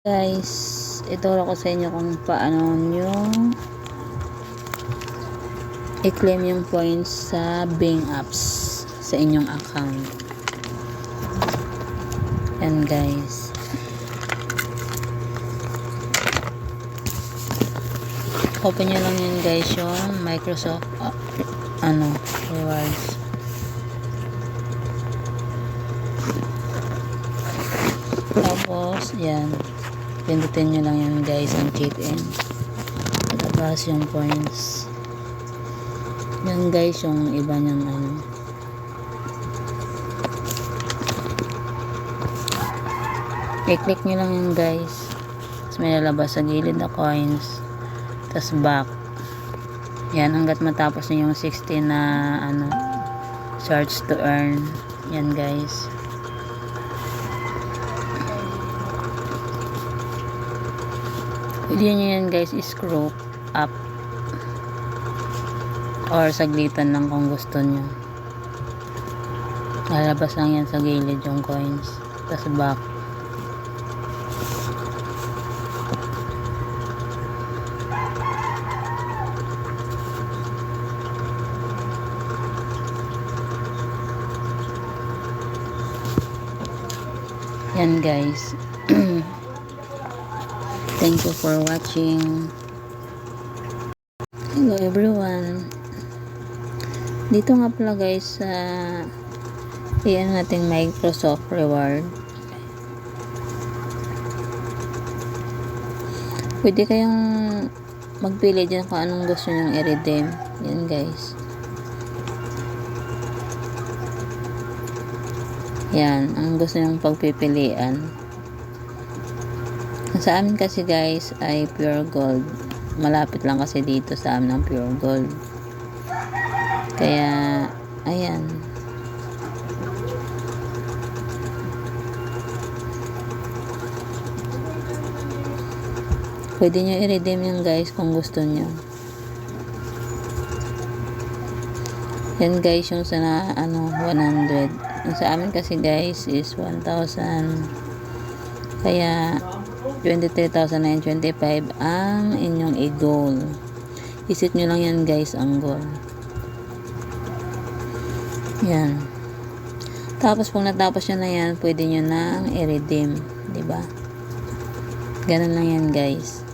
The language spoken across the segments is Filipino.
Guys, ituro ko sa inyo kung paano nyo i-claim yung points sa Bing apps sa inyong account. Yan guys. Open nyo lang yan guys yung Microsoft rewards. Tapos yan, pindutin nyo lang yan guys ang check in. Labas yung points. Yan guys yung iba niyang i-click nyo lang yan guys. Tapos may lalabas sa gilid na coins. Tapos back. Yan hanggat matapos nyo yung 60 na search to earn. Yan guys. Pwede nyo yan guys i-scroll up or saglitan lang kung gusto nyo. Lalabas lang yan sa gilid yung coins. Tapos back. Yan guys. Thank you for watching. Hello everyone. Dito nga pala guys sa iyan nating Microsoft reward. Pwede kayong magpili dyan kung anong gusto nyong i-redeem. Yan guys. Yan, ang gusto nyong pagpipilian. Sa amin kasi guys ay pure gold. Malapit lang kasi dito sa amin ang pure gold. Kaya, ayan. Pwede nyo i-redeem yan guys kung gusto nyo. Yan guys yung sa 100. Yung sa amin kasi guys is 1,000. Kaya 23,925 ang inyong i-goal. Isit nyo lang yan guys ang goal. Yan. Tapos kung natapos nyo na yan, pwede nyo nang i-redeem. Diba? Ganun lang yan guys.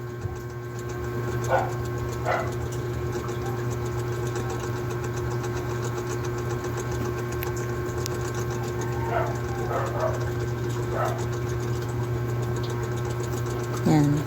Yan.